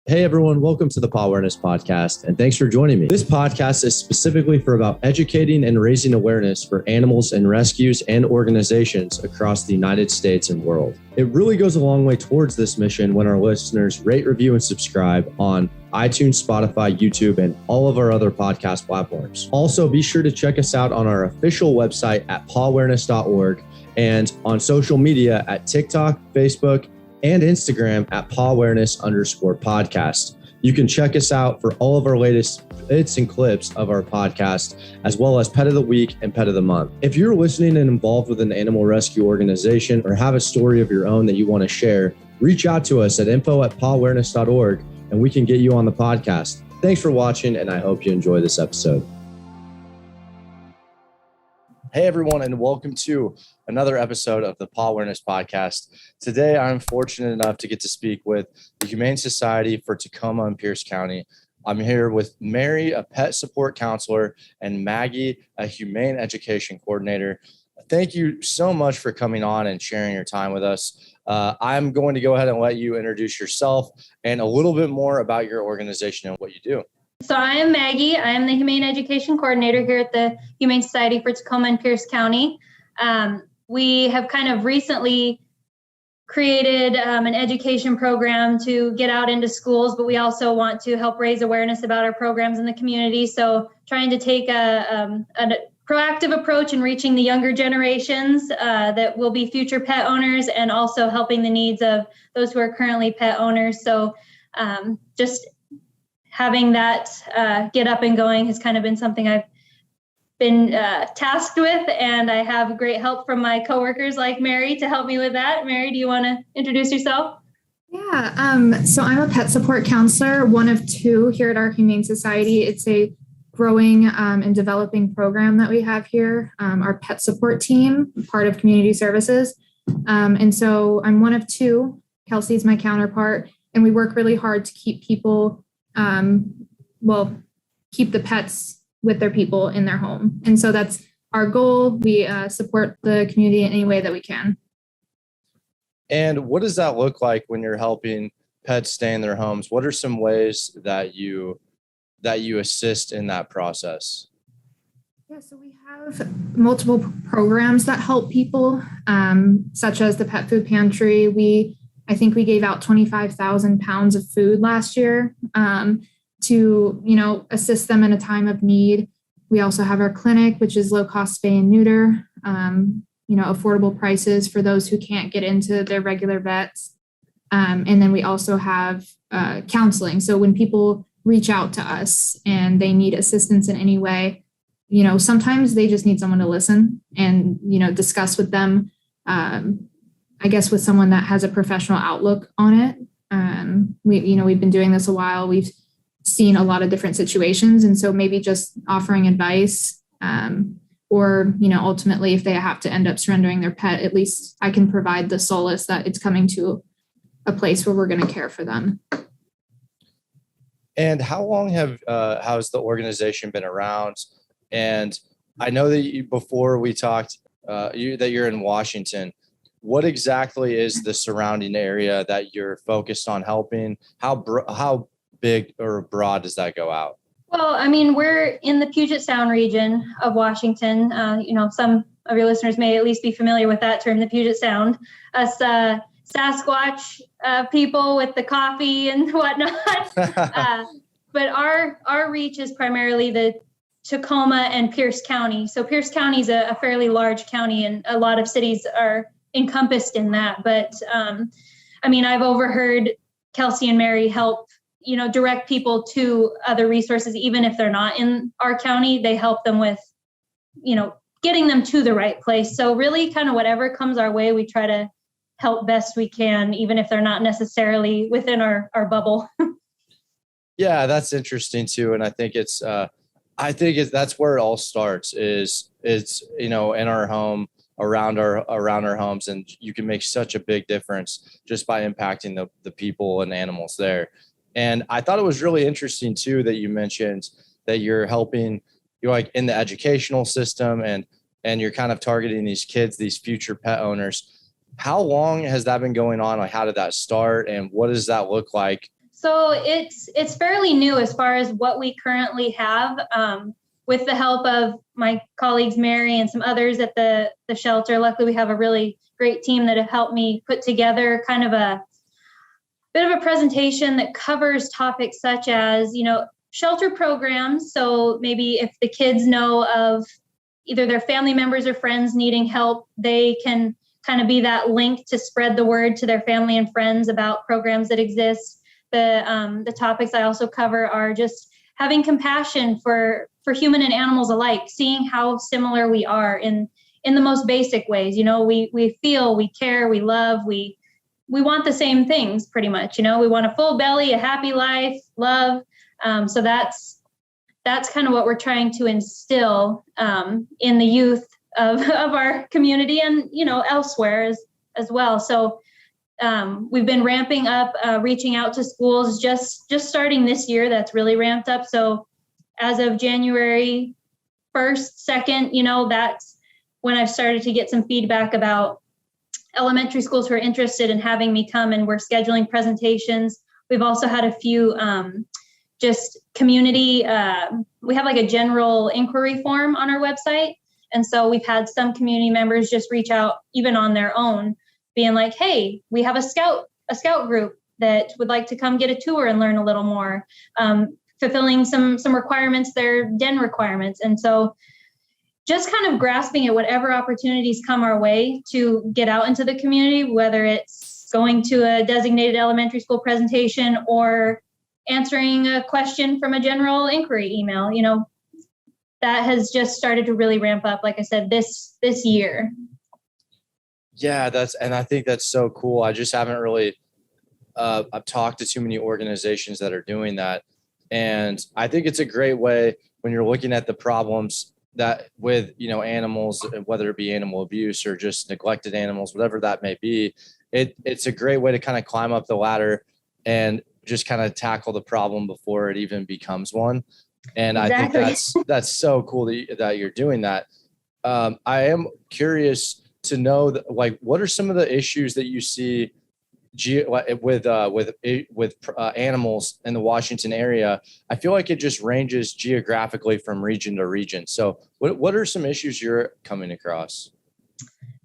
Hey everyone, welcome to the Pawareness Podcast, and thanks for joining me. This podcast is specifically for about educating and raising awareness for animals and rescues and organizations across the United States and world. It really goes a long way towards this mission when our listeners rate, review, and subscribe on iTunes, Spotify, YouTube, and all of our other podcast platforms. Also, be sure to check us out on our official website at pawareness.org and on social media at TikTok, Facebook, and Instagram at Pawareness_podcast. You can check us out for all of our latest bits and clips of our podcast, as well as Pet of the Week and Pet of the Month. If you're listening and involved with an animal rescue organization or have a story of your own that you want to share, reach out to us at info@pawareness.org and we can get you on the podcast. Thanks for watching, and I hope you enjoy this episode. Hey everyone, and welcome to another episode of the Pawareness Podcast. Today, I'm fortunate enough to get to speak with the Humane Society for Tacoma and Pierce County. I'm here with Mary, a pet support counselor, and Maggie, a humane education coordinator. Thank you so much for coming on and sharing your time with us. I'm going to go ahead and let you introduce yourself and a little bit more about your organization and what you do. So I am Maggie. I am the Humane Education Coordinator here at the Humane Society for Tacoma and Pierce County. We have kind of recently created an education program to get out into schools, but we also want to help raise awareness about our programs in the community. So trying to take a proactive approach in reaching the younger generations that will be future pet owners, and also helping the needs of those who are currently pet owners. So just having that get up and going has kind of been something I've been tasked with, and I have great help from my coworkers like Mary to help me with that. Mary, do you want to introduce yourself? Yeah, so I'm a pet support counselor, one of two here at our Humane Society. It's a growing and developing program that we have here, our pet support team, part of community services. And so I'm one of two. Kelsey's my counterpart, and we work really hard to keep people keep the pets with their people in their home. And so that's our goal. We support the community in any way that we can. And what does that look like when you're helping pets stay in their homes? What are some ways that you assist in that process? Yeah, so we have multiple programs that help people, such as the pet food pantry. I think we gave out 25,000 pounds of food last year to, assist them in a time of need. We also have our clinic, which is low-cost spay and neuter, affordable prices for those who can't get into their regular vets. And then we also have counseling. So when people reach out to us and they need assistance in any way, sometimes they just need someone to listen and, discuss with them, I guess with someone that has a professional outlook on it. We've been doing this a while. We've seen a lot of different situations. And so maybe just offering advice, or, ultimately if they have to end up surrendering their pet, at least I can provide the solace that it's coming to a place where we're going to care for them. And how long has the organization been around? And I know that before we talked, that you're in Washington. What exactly is the surrounding area that you're focused on helping? How big or broad does that go out? Well, we're in the Puget Sound region of Washington. Some of your listeners may at least be familiar with that term, the Puget Sound. Us Sasquatch people with the coffee and whatnot. But our reach is primarily the Tacoma and Pierce County. So Pierce County is a fairly large county, and a lot of cities are encompassed in that. But I've overheard Kelsey and Mary help, direct people to other resources, even if they're not in our county. They help them with, getting them to the right place. So really kind of whatever comes our way, we try to help best we can, even if they're not necessarily within our bubble. Yeah, that's interesting too. And I think that's where it all starts is in our home, around our homes, and you can make such a big difference just by impacting the people and animals there. And I thought it was really interesting too that you mentioned that you're helping, like in the educational system, and you're kind of targeting these kids, these future pet owners. How long has that been going on? Like, how did that start, and what does that look like So it's fairly new as far as what we currently have. With the help of my colleagues, Mary and some others at the shelter, luckily we have a really great team that have helped me put together kind of a bit of a presentation that covers topics such as, shelter programs. So maybe if the kids know of either their family members or friends needing help, they can kind of be that link to spread the word to their family and friends about programs that exist. The topics I also cover are just having compassion for human and animals alike, seeing how similar we are in the most basic ways. We feel, we care, we love, we want the same things pretty much. We want a full belly, a happy life, love. So that's kind of what we're trying to instill in the youth of our community and, elsewhere as well. So we've been ramping up, reaching out to schools just starting this year. That's really ramped up. So as of January 1st, 2nd, that's when I've started to get some feedback about elementary schools who are interested in having me come, and we're scheduling presentations. We've also had a few just community, we have like a general inquiry form on our website. And so we've had some community members just reach out even on their own, being like, hey, we have a scout group that would like to come get a tour and learn a little more, fulfilling some requirements, their den requirements. And so just kind of grasping at whatever opportunities come our way to get out into the community, whether it's going to a designated elementary school presentation or answering a question from a general inquiry email, that has just started to really ramp up, like I said, this year. Yeah, and I think that's so cool. I just haven't really, I've talked to too many organizations that are doing that. And I think it's a great way when you're looking at the problems that with, animals, whether it be animal abuse or just neglected animals, whatever that may be, it's a great way to kind of climb up the ladder and just kind of tackle the problem before it even becomes one. And exactly. I think that's so cool that you're doing that. I am curious to know what are some of the issues that you see with animals in the Washington area? I feel like it just ranges geographically from region to region. So what are some issues you're coming across?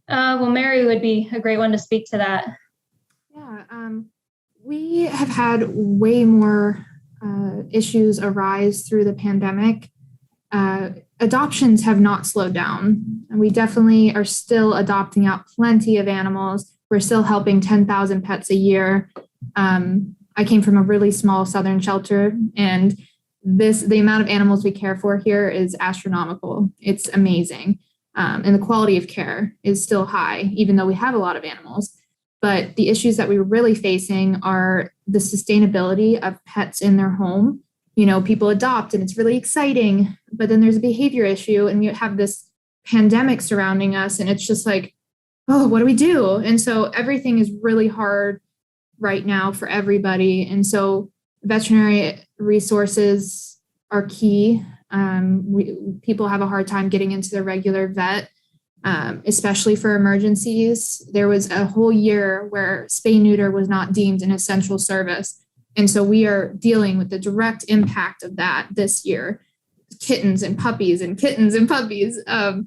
Well, Mary would be a great one to speak to that. Yeah, we have had way more issues arise through the pandemic. Adoptions have not slowed down, and we definitely are still adopting out plenty of animals. We're still helping 10,000 pets a year. I came from a really small southern shelter, and the amount of animals we care for here is astronomical. It's amazing. And the quality of care is still high, even though we have a lot of animals. But the issues that we were really facing are the sustainability of pets in their home. People adopt and it's really exciting, but then there's a behavior issue and you have this pandemic surrounding us and it's just like, oh, what do we do? And so everything is really hard right now for everybody. And so veterinary resources are key. People have a hard time getting into their regular vet, especially for emergencies. There was a whole year where spay neuter was not deemed an essential service. And so we are dealing with the direct impact of that this year. Kittens and puppies. So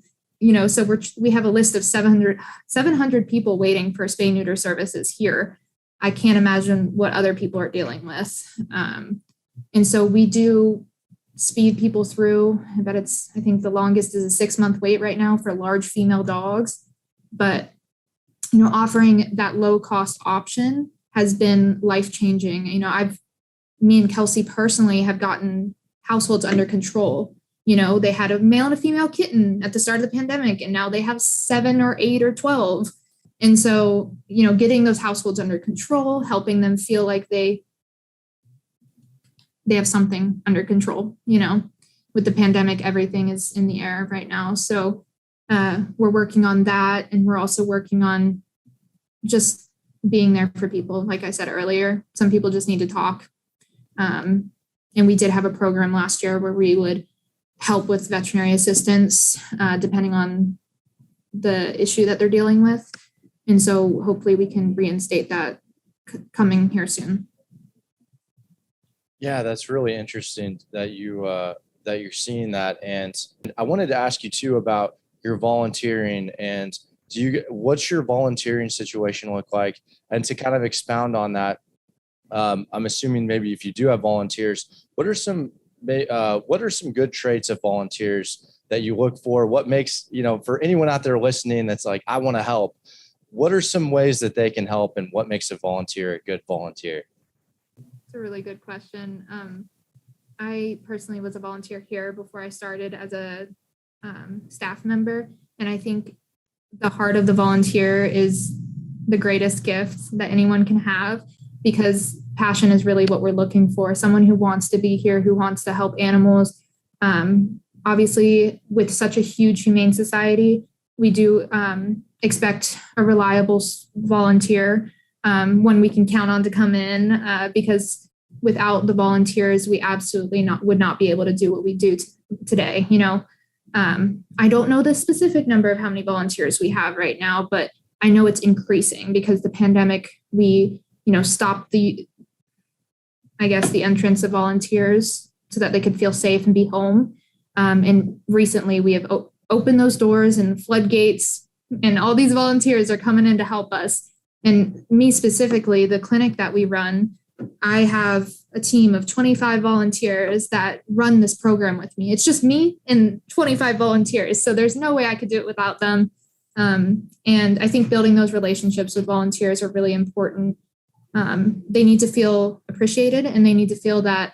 we have a list of 700 people waiting for spay neuter services here. I can't imagine what other people are dealing with. And so we do speed people through. I think the longest is a 6-month wait right now for large female dogs. But, offering that low cost option has been life-changing. Me and Kelsey personally have gotten households under control. They had a male and a female kitten at the start of the pandemic, and now they have 7 or 8 or 12. And so, getting those households under control, helping them feel like they have something under control. With the pandemic, everything is in the air right now. So we're working on that. And we're also working on just being there for people. Like I said earlier, some people just need to talk. And we did have a program last year where we would help with veterinary assistance, depending on the issue that they're dealing with. And so hopefully we can reinstate that coming here soon. Yeah, that's really interesting that you're seeing that. And I wanted to ask you too about your volunteering, and what's your volunteering situation look like? And to kind of expound on that, I'm assuming maybe if you do have volunteers, what are some good traits of volunteers that you look for? What makes, for anyone out there listening that's like, I want to help, what are some ways that they can help, and what makes a volunteer a good volunteer? It's a really good question. I personally was a volunteer here before I started as a staff member. And I think the heart of the volunteer is the greatest gift that anyone can have, because passion is really what we're looking for. Someone who wants to be here, who wants to help animals. Obviously, with such a huge Humane Society, we do expect a reliable volunteer, one we can count on to come in, because without the volunteers, we absolutely would not be able to do what we do today. I don't know the specific number of how many volunteers we have right now, but I know it's increasing because the pandemic, we, stopped the entrance of volunteers so that they could feel safe and be home. And recently we have opened those doors and floodgates, and all these volunteers are coming in to help us. And me specifically, the clinic that we run, I have a team of 25 volunteers that run this program with me. It's just me and 25 volunteers. So there's no way I could do it without them. And I think building those relationships with volunteers are really important. They need to feel appreciated, and they need to feel that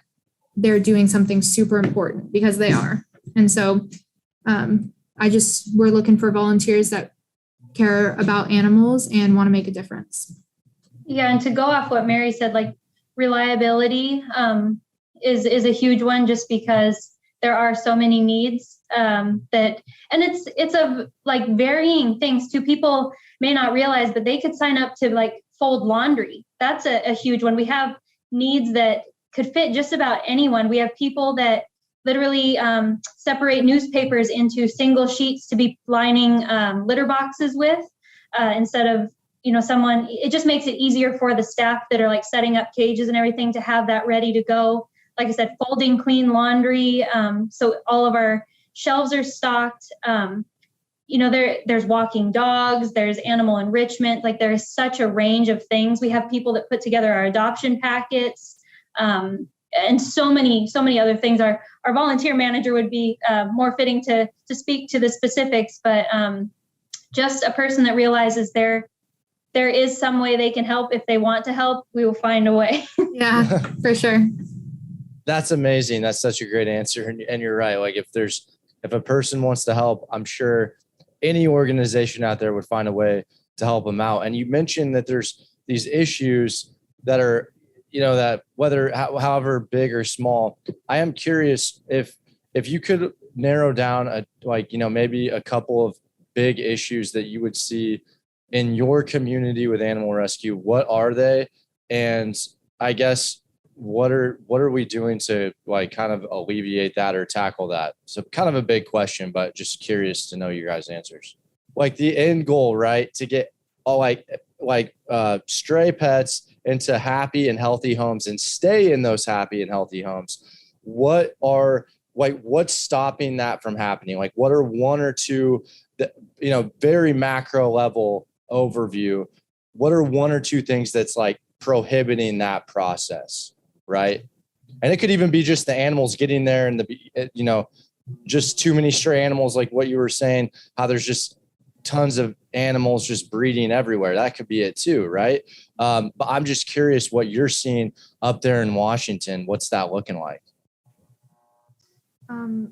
they're doing something super important, because they are. And so we're looking for volunteers that care about animals and want to make a difference. Yeah, and to go off what Mary said, like reliability is a huge one, just because there are so many needs and it's of like varying things too. People may not realize, but they could sign up to like fold laundry. That's a huge one. We have needs that could fit just about anyone. We have people that literally separate newspapers into single sheets to be lining litter boxes with, instead of, someone. It just makes it easier for the staff that are like setting up cages and everything to have that ready to go. Like I said, folding clean laundry. So all of our shelves are stocked. There's walking dogs, there's animal enrichment. Like there's such a range of things. We have people that put together our adoption packets, and so many other things. Our volunteer manager would be more fitting to speak to the specifics, but just a person that realizes there is some way they can help. If they want to help, we will find a way. Yeah, for sure. That's amazing. That's such a great answer. And you're right. Like if a person wants to help, I'm sure any organization out there would find a way to help them out. And you mentioned that there's these issues that are, that however big or small. I am curious if you could narrow down maybe a couple of big issues that you would see in your community with animal rescue. What are they? And I guess what are we doing to like kind of alleviate that or tackle that? So kind of a big question, but just curious to know your guys' answers. Like the end goal, right? To get all stray pets into happy and healthy homes and stay in those happy and healthy homes. What's stopping that from happening? Like what are one or two, very macro level overview, what are one or two things that's like prohibiting that process, right? And it could even be just the animals getting there and just too many stray animals, like what you were saying, how there's just tons of animals just breeding everywhere. That could be it too, right? But I'm just curious what you're seeing up there in Washington. What's that looking like?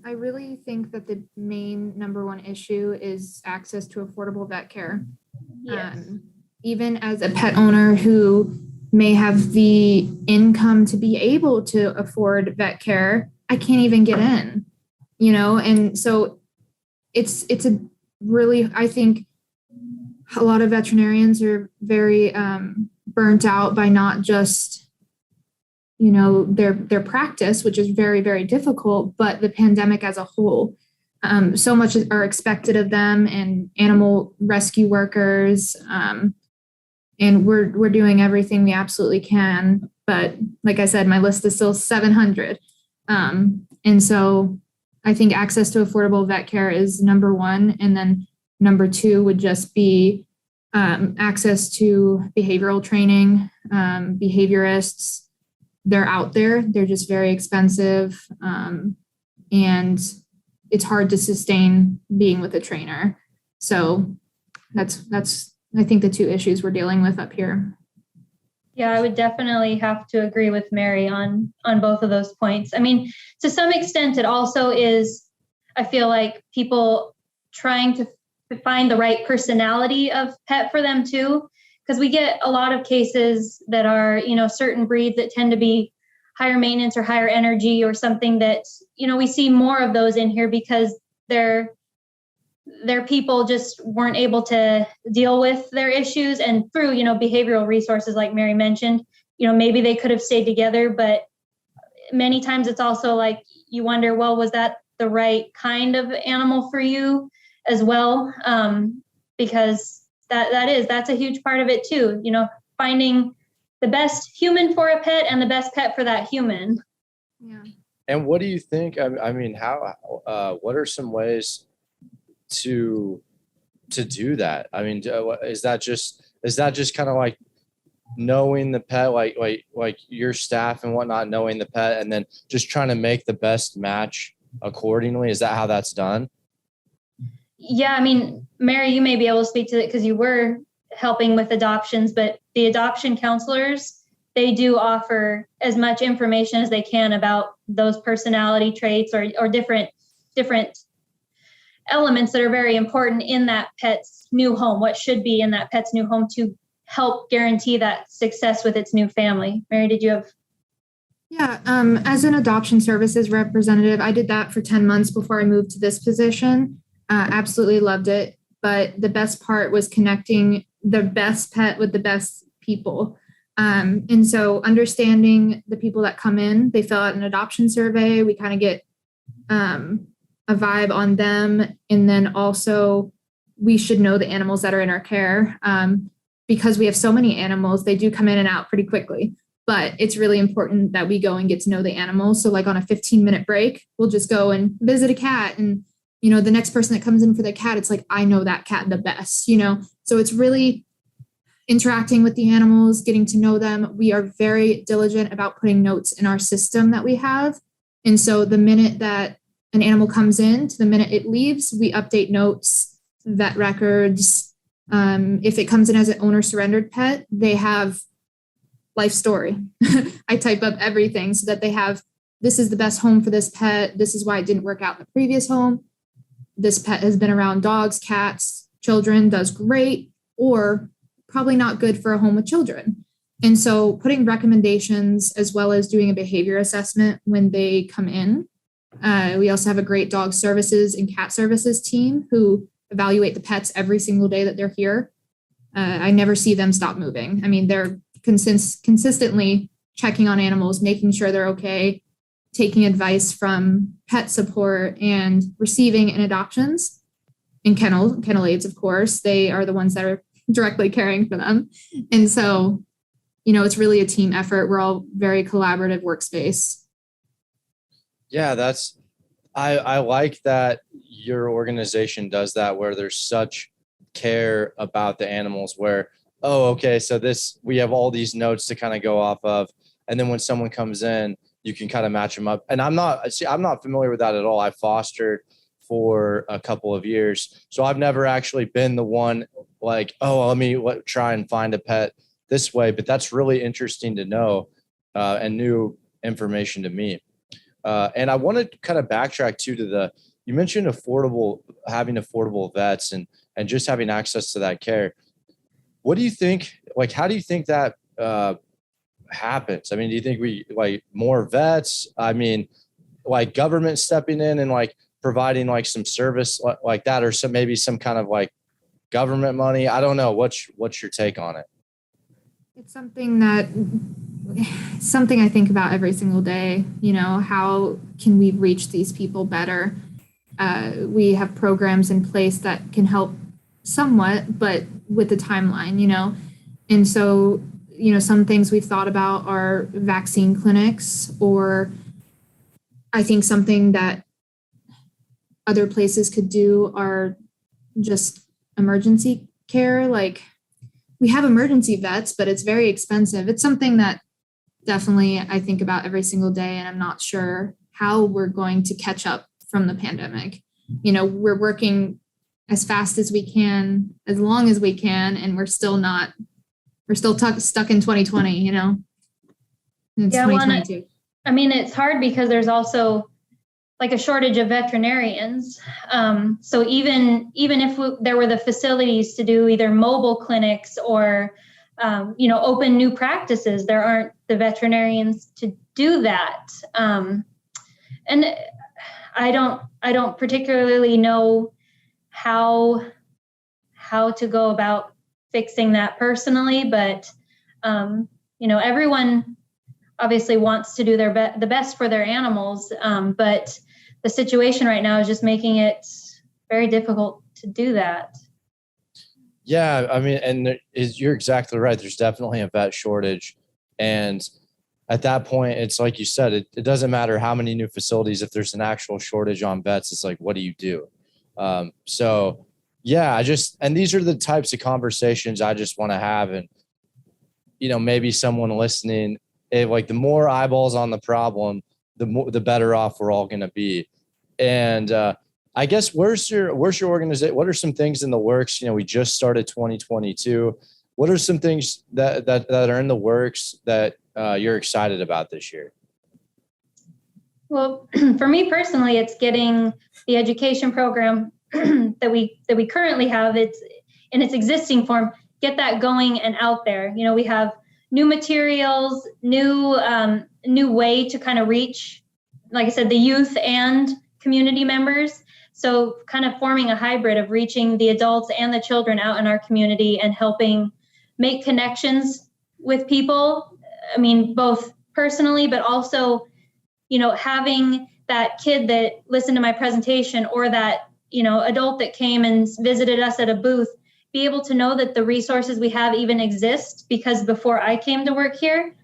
I really think that the main number one issue is access to affordable vet care. Yes. Even as a pet owner who may have the income to be able to afford vet care, I can't even get in, and so it's a really, I think a lot of veterinarians are very burnt out by not just their practice, which is very, very difficult, but the pandemic as a whole. So much are expected of them and animal rescue workers. And we're doing everything we absolutely can, But like I said, my list is still 700. And so I think access to affordable vet care is number one. And then number two would just be access to behavioral training. Behaviorists, they're out there. They're just very expensive. And it's hard to sustain being with a trainer. So that's I think the two issues we're dealing with up here. Yeah, I would definitely have to agree with Mary on both of those points. I mean, to some extent, it also is, I feel like, people trying to find the right personality of pet for them too, because we get a lot of cases that are, you know, certain breeds that tend to be higher maintenance or higher energy or something that, you know, we see more of those in here because their people just weren't able to deal with their issues, and through, you know, behavioral resources like Mary mentioned, you know, maybe they could have stayed together, but many times it's also like you wonder, well, was that the right kind of animal for you as well? Because that's a huge part of it too, you know, finding the best human for a pet and the best pet for that human. Yeah. And what do you think? I mean, what are some ways to do that? I mean, is that just kind of like knowing the pet, like your staff and whatnot, knowing the pet, and then just trying to make the best match accordingly? Is that how that's done? Yeah, I mean, Mary, you may be able to speak to it because you were helping with adoptions, but the adoption counselors, they do offer as much information as they can about those personality traits or different elements that are very important in that pet's new home, what should be in that pet's new home to help guarantee that success with its new family. Mary, did you have? Yeah, as an adoption services representative, I did that for 10 months before I moved to this position. Absolutely loved it. But the best part was connecting the best pet with the best people. And so understanding the people that come in, they fill out an adoption survey. We kind of get a vibe on them. And then also we should know the animals that are in our care. Because we have so many animals, they do come in and out pretty quickly. But it's really important that we go and get to know the animals. So like on a 15-minute break, we'll just go and visit a cat. And, you know, the next person that comes in for the cat, it's like, I know that cat the best, you know? So it's really interacting with the animals, getting to know them. We are very diligent about putting notes in our system that we have. And so the minute that an animal comes in to the minute it leaves, we update notes, vet records. If it comes in as an owner surrendered pet, they have life story. I type up everything so that they have, this is the best home for this pet. This is why it didn't work out in the previous home. This pet has been around dogs, cats, children, does great, or probably not good for a home with children. And so putting recommendations as well as doing a behavior assessment when they come in. We also have a great dog services and cat services team who evaluate the pets every single day that they're here. I never see them stop moving. I mean, they're consistently checking on animals, making sure they're okay, taking advice from pet support and receiving and adoptions and kennel aides, of course. They are the ones that are directly caring for them. And so, you know, it's really a team effort. We're all very collaborative workspace. Yeah, I like that your organization does that, where there's such care about the animals, where, oh, okay, so we have all these notes to kind of go off of. And then when someone comes in, you can kind of match them up. And I'm not familiar with that at all. I fostered for a couple of years. So I've never actually been the one like, oh, let me try and find a pet this way. But that's really interesting to know and new information to me. And I want to kind of backtrack too to you mentioned having affordable vets and just having access to that care. What do you think, like, how do you think that happens? I mean, do you think we like more vets? I mean, like government stepping in and like providing like some service like that, or maybe some kind of like government money? I don't know. What's your take on it? It's something I think about every single day. You know, how can we reach these people better? We have programs in place that can help somewhat, but with the timeline, you know. And so some things we've thought about are vaccine clinics, or I think something that other places could do are just emergency care. Like, we have emergency vets, but it's very expensive. It's something that definitely I think about every single day, and I'm not sure how we're going to catch up from the pandemic. We're working as fast as we can, as long as we can, and we're still stuck in 2020, It's 2022. I mean, it's hard because there's also like a shortage of veterinarians. So even if there were the facilities to do either mobile clinics or, open new practices, there aren't the veterinarians to do that. And I don't particularly know how to go about fixing that personally, but everyone obviously wants to do the best for their animals, but the situation right now is just making it very difficult to do that. Yeah, I mean, and you're exactly right. There's definitely a vet shortage, and at that point, it's like you said, it doesn't matter how many new facilities. If there's an actual shortage on vets, it's like, what do you do? So yeah, and these are the types of conversations I just want to have. And, maybe someone listening, like, the more eyeballs on the problem, the better off we're all going to be. And, I guess, where's your organization? What are some things in the works? We just started 2022. What are some things that are in the works that you're excited about this year? Well, for me personally, it's getting the education program that we currently have. It's in its existing form. Get that going and out there. We have new materials, new way to kind of reach, like I said, the youth and community members. So kind of forming a hybrid of reaching the adults and the children out in our community and helping make connections with people. I mean, both personally, but also, having that kid that listened to my presentation, or that, adult that came and visited us at a booth, be able to know that the resources we have even exist. Because before I came to work here,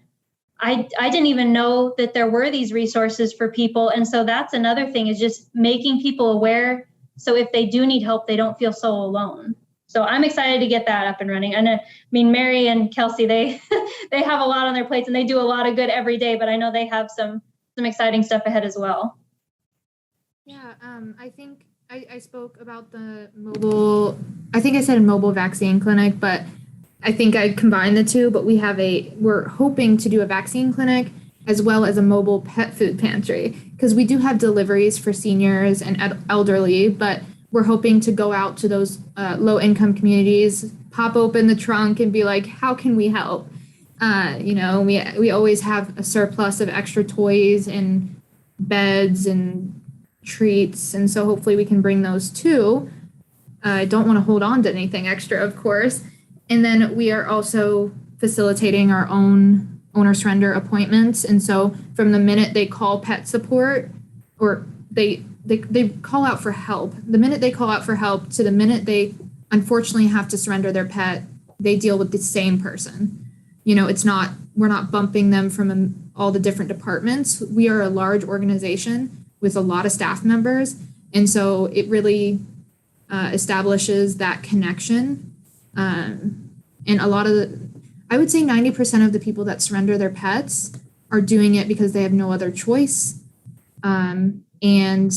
I didn't even know that there were these resources for people. And so that's another thing, is just making people aware. So if they do need help, they don't feel so alone. So I'm excited to get that up and running. And Mary and Kelsey, they have a lot on their plates, and they do a lot of good every day, but I know they have some exciting stuff ahead as well. Yeah, I think I spoke about the mobile, I think I said a mobile vaccine clinic, but I think I combined the two. But we're hoping to do a vaccine clinic as well as a mobile pet food pantry, because we do have deliveries for seniors and elderly, but we're hoping to go out to those low-income communities, pop open the trunk and be like, how can we help? We always have a surplus of extra toys and beds and treats, and so hopefully we can bring those too. I don't want to hold on to anything extra, of course. And then we are also facilitating our own owner surrender appointments. And so from the minute they call pet support, or they call out for help, the minute they call out for help to the minute they unfortunately have to surrender their pet, they deal with the same person. We're not bumping them from all the different departments. We are a large organization with a lot of staff members. And so it really establishes that connection. And I would say 90% of the people that surrender their pets are doing it because they have no other choice. And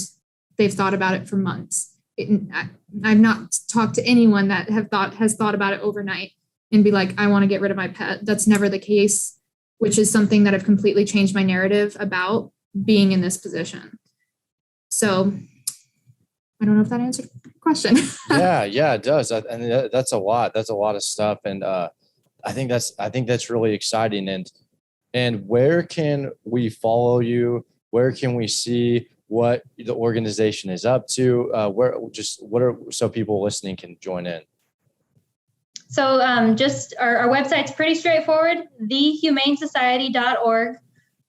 they've thought about it for months. I've not talked to anyone that has thought about it overnight and be like, I want to get rid of my pet. That's never the case, which is something that I've completely changed my narrative about being in this position. So I don't know if that answered the question. Yeah, it does. And that's a lot. That's a lot of stuff. And I think that's really exciting. And where can we follow you? Where can we see what the organization is up to? So people listening can join in? So just our website's pretty straightforward, thehumanesociety.org.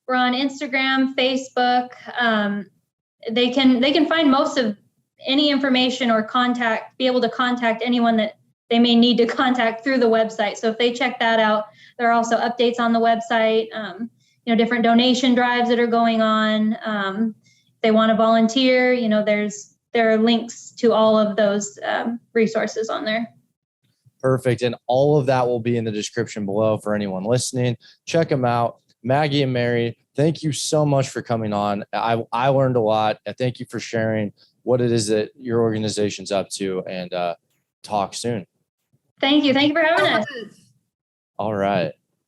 We're on Instagram, Facebook. They can find most of any information or be able to contact anyone that they may need to contact through the website. So if they check that out, there are also updates on the website, different donation drives that are going on. If they want to volunteer, there are links to all of those resources on there. Perfect. And all of that will be in the description below for anyone listening. Check them out. Maggie and Mary, thank you so much for coming on. I learned a lot. Thank you for sharing what it is that your organization's up to, and talk soon. Thank you. Thank you for having us. All right.